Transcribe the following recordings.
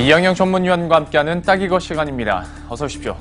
이영영 전문위원과 함께하는 딱 이거 시간입니다. 어서 오십시오.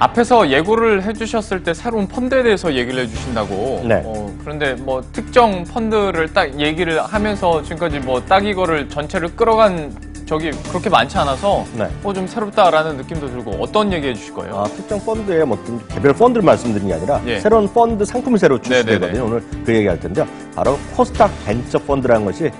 앞에서 예고를 해주셨을 때 새로운 펀드에 대해서 얘기를 해주신다고. 네. 그런데 뭐 특정 펀드를 딱 얘기를 하면서 지금까지 뭐 딱 이거를 전체를 끌어간 적이 그렇게 많지 않아서 네. 좀 새롭다라는 느낌도 들고 어떤 얘기 해주실 거예요? 특정 펀드의 뭐 개별 펀드를 말씀드리는 게 아니라 예. 새로운 펀드 상품이 새로 출시되거든요. 네네네. 오늘 그 얘기할 텐데요. 바로 코스닥 벤처 펀드라는 것이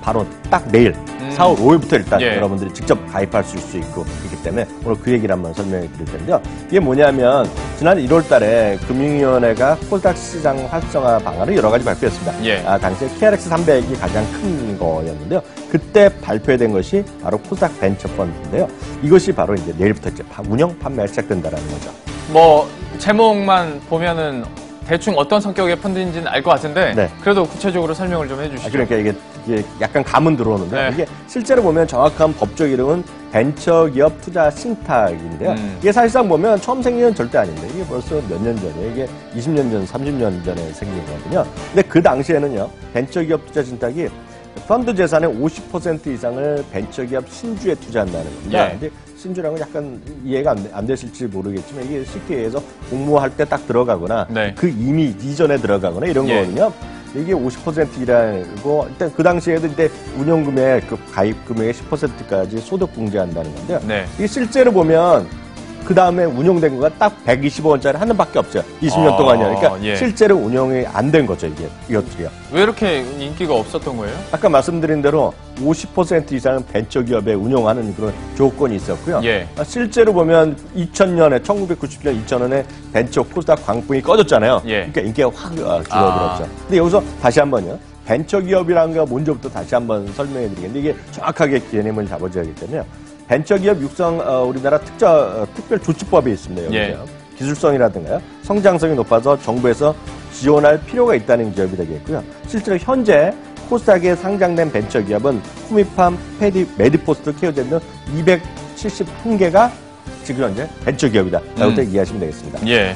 바로 딱 내일 4월 5일부터 일단 예. 여러분들이 직접 가입할 수 있기 때문에 오늘 그 얘기를 한번 설명해 드릴 텐데요. 이게 뭐냐면 지난 1월 달에 금융위원회가 코스닥 시장 활성화 방안을 여러 가지 발표했습니다. 예. 당시에 KRX 300이 가장 큰 거였는데요. 그때 발표된 것이 바로 코스닥 벤처 펀드인데요. 이것이 바로 이제 내일부터 이제 운영 판매가 시작된다는 거죠. 뭐 제목만 보면은 대충 어떤 성격의 펀드인지는 알 것 같은데 네. 그래도 구체적으로 설명을 좀 해주시죠. 그러니까 이게 약간 감은 들어오는데 네. 이게 실제로 보면 정확한 법적 이름은 벤처기업 투자 신탁인데요. 이게 사실상 보면 처음 생긴 건 절대 아닌데 이게 벌써 몇 년 전이에요. 이게 20년 전, 30년 전에 생긴 거거든요. 근데 그 당시에는요. 벤처기업 투자 신탁이 펀드 재산의 50% 이상을 벤처기업 신주에 투자한다는 겁니다. 예. 근데 신주라는 건 약간 이해가 안 되실지 모르겠지만 이게 쉽게 얘기해서 공모할 때 딱 들어가거나 네. 그 이미 이전에 들어가거나 이런 예. 거거든요. 이게 50%이라고 일단 그 당시에도 이제 운용금액 그 가입 금액의 10%까지 소득 공제한다는 건데요. 네. 이게 실제로 보면 그 다음에 운용된 거가 딱 125원짜리 한 원밖에 없어요. 20년 동안이요. 그러니까 예. 실제로 실제로 운용이 안 된 거죠, 이것들이요. 왜 이렇게 인기가 없었던 거예요? 아까 말씀드린 대로 50% 이상은 벤처기업에 운용하는 그런 조건이 있었고요. 예. 실제로 보면 2000년에 1990년 2000년에 벤처 코스닥 광풍이 꺼졌잖아요. 예. 그러니까 인기가 확 줄어들었죠. 근데 여기서 다시 한번요. 벤처기업이라는 거 먼저부터 다시 한번 설명해 드리겠는데 이게 정확하게 개념을 잡아줘야 하기 때문에요. 벤처기업 육성 우리나라 특별 조치법이 있습니다. 여기서. 예. 기술성이라든가요. 성장성이 높아서 정부에서 지원할 필요가 있다는 기업이 되겠고요. 실제로 현재 코스닥에 상장된 벤처기업은 호미팜, 페디, 메디포스트, 케어젠 등 271개가 지금 현재 벤처기업이다라고 이해하시면 되겠습니다. 예.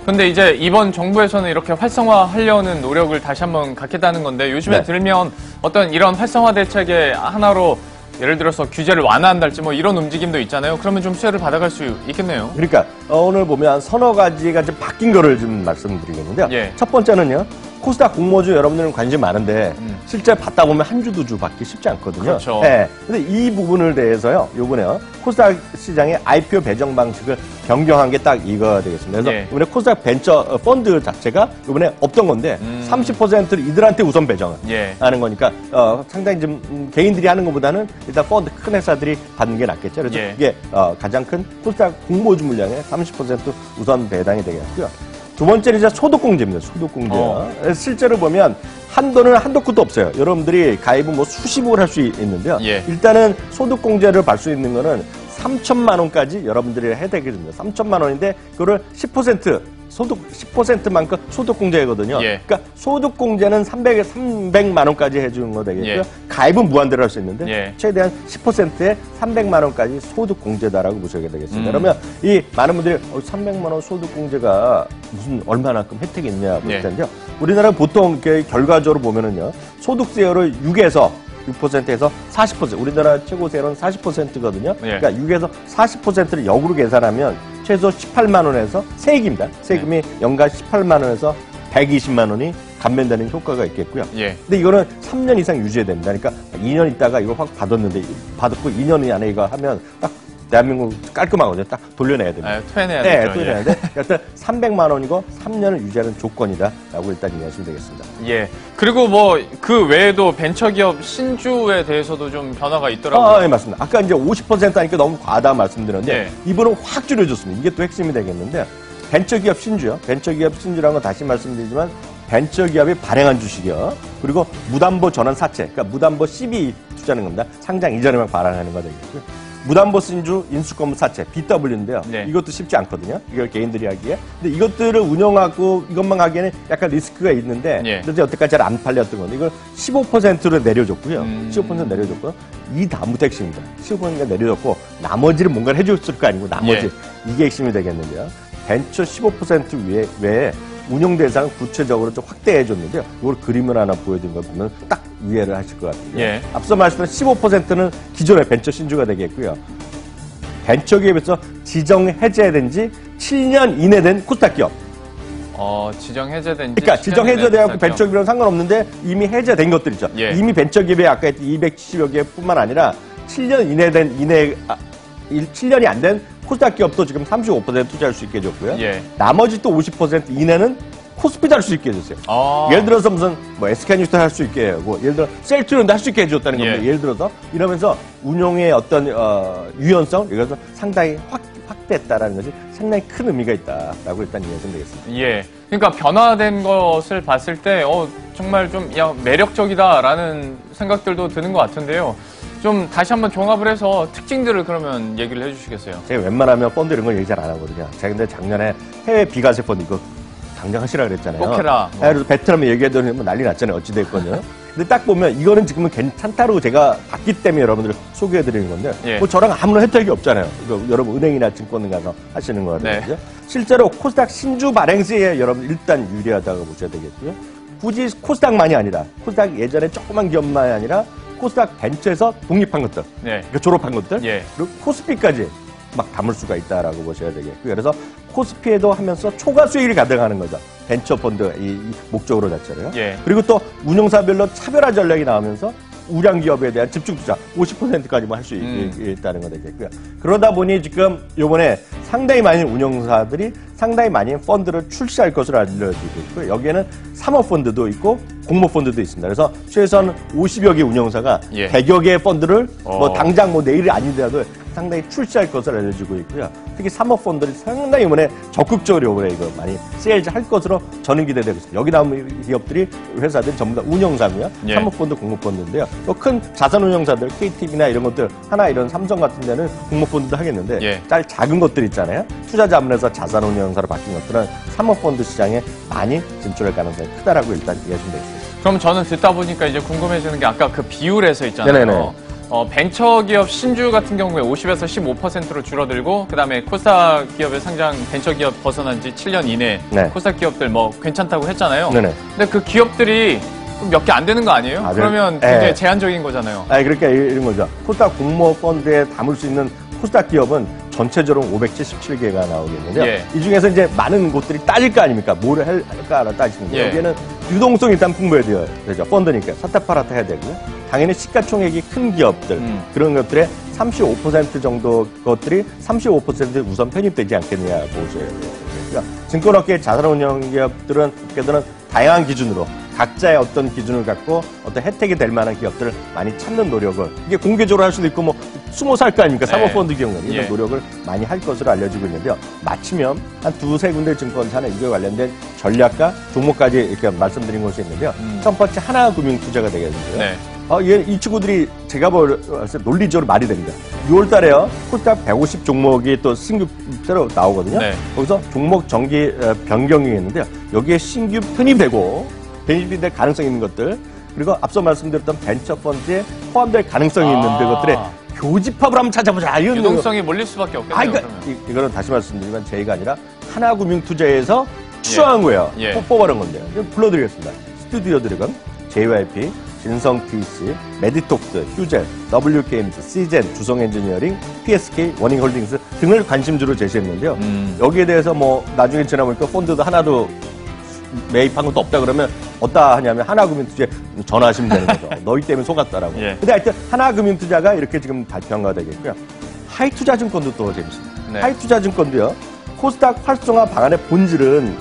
근데 이제 이번 정부에서는 이렇게 활성화하려는 노력을 다시 한번 갖겠다는 건데 요즘에 네. 들으면 어떤 이런 활성화 대책의 하나로 예를 들어서 규제를 완화한달지 뭐 이런 움직임도 있잖아요. 그러면 좀 수혜를 받아갈 수 있겠네요. 그러니까 오늘 보면 서너 가지가 좀 바뀐 거를 좀 말씀드리겠는데요. 예. 첫 번째는요. 코스닥 공모주 여러분들은 관심 많은데 실제 받다 보면 한 주, 두 주 받기 쉽지 않거든요. 그렇죠. 네. 근데 이 부분을 대해서요. 요번에요. 코스닥 시장의 IPO 배정 방식을 변경한 게 딱 이거 되겠습니다. 그래서 예. 이번에 코스닥 벤처 펀드 자체가 이번에 없던 건데 30%를 이들한테 우선 배정을 예. 하는 거니까 상당히 좀 개인들이 하는 것보다는 일단 펀드 큰 회사들이 받는 게 낫겠죠. 그래서 예. 이게 가장 큰 코스닥 공모주 물량의 30% 우선 배당이 되겠고요. 두 번째는 이제 소득공제입니다. 소득공제. 실제로 보면 한도는 한도 끝도 없어요. 여러분들이 가입은 뭐 수십억을 할 수 있는데요. 예. 일단은 소득공제를 받을 수 있는 거는 3천만 원까지 여러분들이 해야 되거든요. 3천만 원인데 그거를 10% 소득 10%만큼 소득공제거든요. 예. 그러니까 소득공제는 300만 원까지 해주는 거 되겠고요. 예. 가입은 무한대로 할 수 있는데 예. 최대한 10%에 300만 원까지 소득공제다라고 보셔야 되겠습니다. 그러면 이 많은 분들이 300만 원 소득공제가 무슨 얼마만큼 혜택이 있냐 볼 예. 텐데요. 우리나라 보통 이렇게 결과적으로 보면은요. 소득세율을 6%에서 40%. 우리나라 최고세율은 40%거든요. 예. 그러니까 6에서 40%를 역으로 계산하면 최소 18만 원에서 세액입니다. 세금이 연간 18만 원에서 120만 원이 감면되는 효과가 있겠고요. 예. 근데 이거는 3년 이상 유지해야 됩니다. 그러니까 2년 있다가 이거 확 받았고 2년 안에 이거 하면 딱 대한민국 깔끔하거든요. 딱 돌려내야 됩니다. 토해내야 네, 되죠. 돌려내야 돼. 여튼 300만 원이고 3년을 유지하는 조건이다라고 일단 이해하시면 되겠습니다. 예. 그리고 뭐 그 외에도 벤처기업 신주에 대해서도 좀 변화가 있더라고요. 네, 맞습니다. 아까 이제 50% 하니까 너무 과다 말씀드렸는데 예. 이번은 확 줄여줬습니다. 이게 또 핵심이 되겠는데 벤처기업 신주요. 벤처기업 신주라는 건 다시 말씀드리지만 벤처기업이 발행한 주식이요. 그리고 무담보 전환 사채, 그러니까 무담보 CB 투자하는 겁니다. 상장 이전에만 발행하는 거 되겠고요. 무담보 신주 인수권부 사채 BW인데요. 네. 이것도 쉽지 않거든요. 이걸 개인들이 하기에. 근데 이것들을 운영하고 이것만 하기에는 약간 리스크가 있는데 예. 그래서 여태까지 잘 안 팔렸던 건데 이걸 15%로 내려줬고요. 15% 내려줬고요. 이 다음부터 핵심입니다. 15%가 내려줬고 나머지를 뭔가를 해줬을 거 아니고 나머지 이게 핵심이 되겠는데요. 벤처 15% 외에 운용 대상을 구체적으로 좀 확대해 줬는데요. 이걸 그림을 하나 보여드린 걸 보면 딱 이해를 하실 것 같은데 예. 앞서 말씀드린 15%는 기존의 벤처 신주가 되겠고요. 벤처 기업에서 지정 해제된 지 7년 이내 된 코스닥 기업. 지정 해제된 지 그러니까 지정 해제되고 벤처 기업. 기업이랑 상관없는데 이미 해제된 것들 있죠. 예. 이미 벤처 기업에 아까 했던 270여 개뿐만 아니라 7년 이내 7년이 안 된 코스닥 기업도 지금 35% 투자할 수 있게 해줬고요. 예. 나머지 또 50% 이내는 코스피도 할 수 있게 해줬어요. 예를 들어서 무슨 뭐 SK뉴스도 할 수 있게 하고 예를 들어 셀트리온도 할 수 있게 해줬다는 겁니다. 예. 예를 들어서 이러면서 운용의 어떤 유연성 이것을 상당히 확대했다라는 것이 상당히 큰 의미가 있다라고 일단 이해하시면 되겠습니다. 예. 그러니까 변화된 것을 봤을 때 정말 좀 매력적이다라는 생각들도 드는 것 같은데요. 좀 다시 한번 종합을 해서 특징들을 그러면 얘기를 해주시겠어요? 제가 웬만하면 펀드 이런 거 얘기 잘 안 하거든요. 제가 근데 작년에 해외 비과세 펀드 이거 당장 하시라 그랬잖아요. 꼭 해라. 그래서 베트남에 얘기하더니 뭐 난리 났잖아요. 어찌됐건요. 근데 딱 보면 이거는 지금은 괜찮다고 제가 봤기 때문에 여러분들 소개해드리는 건데 예. 뭐 저랑 아무런 혜택이 없잖아요. 이거 여러분 은행이나 증권에 가서 하시는 거거든요. 네. 실제로 코스닥 신주 발행 시에 여러분 일단 유리하다고 보셔야 되겠고요. 굳이 코스닥만이 아니라 코스닥 예전에 조그만 기업만이 아니라 코스닥 벤처에서 독립한 것들, 네. 그러니까 졸업한 것들, 예. 그리고 코스피까지 막 담을 수가 있다라고 보셔야 되겠고요. 그래서 코스피에도 하면서 초과 수익이 가능하는 거죠. 벤처 펀드 이 목적으로 자체로요. 예. 그리고 또 운용사별로 차별화 전략이 나오면서 우량 기업에 대한 집중 투자 50%까지만 할 수 있다는 거 되겠고요. 그러다 보니 지금 요번에 상당히 많은 운용사들이 상당히 많이 펀드를 출시할 것으로 알려지고 있고요. 여기에는 사모펀드도 있고 공모펀드도 있습니다. 그래서 최소한 50여 개 운용사가 예. 100여 개의 펀드를 뭐 당장 뭐 내일이 아니더라도 상당히 출시할 것으로 알려지고 있고요. 특히 사모펀드들이 상당히 이번에 적극적으로 이번에 이거 많이 세일즈 할 것으로 저는 기대되고 있습니다. 여기 나오는 기업들이 회사들이 전부 다 운용사고요. 예. 사모펀드, 공모펀드인데요. 또 큰 자산 운용사들, KTV나 이런 것들, 하나 이런 삼성 같은 데는 공모펀드도 하겠는데 예. 작은 것들 있잖아요. 투자 자문에서 자산 운용사로 바뀐 것들은 사모펀드 시장에 많이 진출할 가능성이 크다라고 일단 이해하시면 되겠습니다. 그럼 저는 듣다 보니까 이제 궁금해지는 게 아까 그 비율에서 있잖아요. 네네네. 벤처기업 신주 같은 경우에 50에서 15%로 줄어들고 그다음에 코스닥 기업의 상장 벤처기업 벗어난 지 7년 이내 네. 코스닥 기업들 뭐 괜찮다고 했잖아요. 네네. 근데 그 기업들이 몇 개 안 되는 거 아니에요? 그러면 굉장히 네. 제한적인 거잖아요. 그러니까 이런 거죠. 코스닥 공모펀드에 담을 수 있는 코스닥 기업은 전체적으로 577개가 나오겠는데요. 예. 이 중에서 이제 많은 곳들이 따질 거 아닙니까? 뭘 할까를 따지는데 예. 여기에는 유동성이 일단 풍부해야 되죠. 펀드니까 사타파라타 해야 되고요. 당연히 시가총액이 큰 기업들 그런 것들의 35% 정도 것들이 35% 우선 편입되지 않겠느냐 보셔야 돼요. 그러니까 증권업계 자산운용기업들은 다양한 기준으로 각자의 어떤 기준을 갖고 어떤 혜택이 될 만한 기업들을 많이 찾는 노력을 이게 공개적으로 할 수도 있고 뭐 숨어 살 거 아닙니까? 네. 사모펀드 경우는 이런 예. 노력을 많이 할 것으로 알려지고 있는데요. 마치면 한 두세 군데 증권사는 이거에 관련된 전략과 종목까지 이렇게 말씀드린 것이 있는데요. 첫 번째 하나금융투자가 되겠는데요. 네. 이 친구들이 제가 봤을 때 논리적으로 말이 됩니다. 6월 달에요. 코스닥 150 종목이 또 신규 새로 나오거든요. 네. 거기서 종목 정기 변경이 있는데요. 여기에 신규 편입이 될 가능성이 있는 것들 그리고 앞서 말씀드렸던 벤처펀드에 포함될 가능성이 있는 것들의 교집합을 한번 찾아보자. 이런 유동성이 몰릴 수밖에 없겠네요. 그러니까 이거는 다시 말씀드리면 저희가 아니라 하나금융투자에서 추정한 거예요. 예. 뽑아낸 건데요. 불러드리겠습니다. 스튜디오 드래곤, JYP, 진성TC, 메디톡스, 휴젤, WKMG, 시젠, 주성엔지니어링, PSK, 워닝홀딩스 등을 관심주로 제시했는데요. 여기에 대해서 뭐 나중에 지나보니까 펀드도 하나도 매입한 것도 없다 그러면 어디다 하냐면 하나금융투자에 전화하시면 되는 거죠. 너희 때문에 속았다라고. 예. 근데 하여튼 하나금융투자가 이렇게 지금 발표한 거 되겠고요. 하이투자증권도 또 재밌습니다. 네. 하이투자증권도요. 코스닥 활성화 방안의 본질은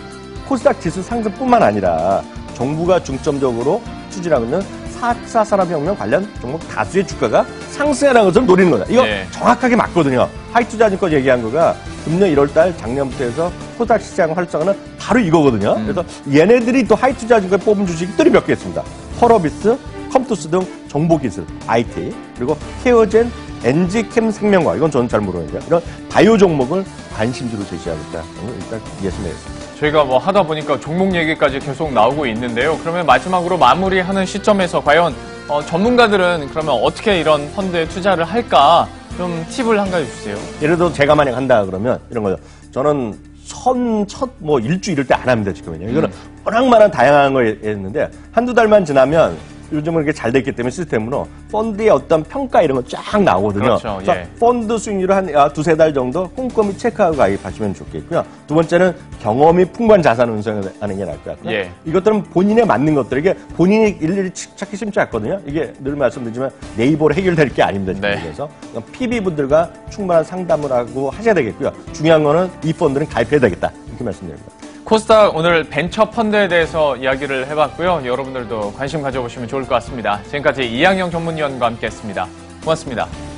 코스닥 지수 상승뿐만 아니라 정부가 중점적으로 추진하고 있는 4차 산업혁명 관련 종목 다수의 주가가 상승하는 것을 노리는 거다. 이거 네. 정확하게 맞거든요. 하이투자증권 얘기한 거가 금년 1월달 작년부터 해서 코스닥 시장 활성화는 바로 이거거든요. 그래서 얘네들이 또 하이투자증권에 뽑은 주식들이 몇 개 있습니다. 펄어비스, 컴투스 등 정보기술, IT, 그리고 케어젠, 엔지캠 생명과 이건 저는 잘 모르는데요. 이런 바이오 종목을 관심주로 제시하고 있다. 일단 이해했으면 되겠습니다. 저희가 뭐 하다 보니까 종목 얘기까지 계속 나오고 있는데요. 그러면 마지막으로 마무리하는 시점에서 과연 전문가들은 그러면 어떻게 이런 펀드에 투자를 할까 좀 팁을 한 가지 주세요. 예를 들어 제가 만약 한다 그러면 이런 거죠. 저는 일주 이럴 때 안 합니다, 지금은요. 이거는 워낙 많은 다양한 걸 했는데 한두 달만 지나면 요즘은 이렇게 잘 됐기 때문에 시스템으로 펀드의 어떤 평가 이런 거 쫙 나오거든요. 그렇죠. 그래서 예. 펀드 수익률을 한 두세 달 정도 꼼꼼히 체크하고 가입하시면 좋겠고요. 두 번째는 경험이 풍부한 자산 운송을 하는 게 나을 것 같고요. 예. 이것들은 본인에 맞는 것들, 이게 본인이 일일이 찾기 쉽지 않거든요. 이게 늘 말씀드리지만 네이버로 해결될 게 아닙니다. 네. 그래서 PB분들과 충분한 상담을 하고 하셔야 되겠고요. 중요한 거는 이 펀드는 가입해야 되겠다. 이렇게 말씀드립니다. 코스닥 오늘 벤처 펀드에 대해서 이야기를 해봤고요. 여러분들도 관심 가져보시면 좋을 것 같습니다. 지금까지 이양영 전문위원과 함께했습니다. 고맙습니다.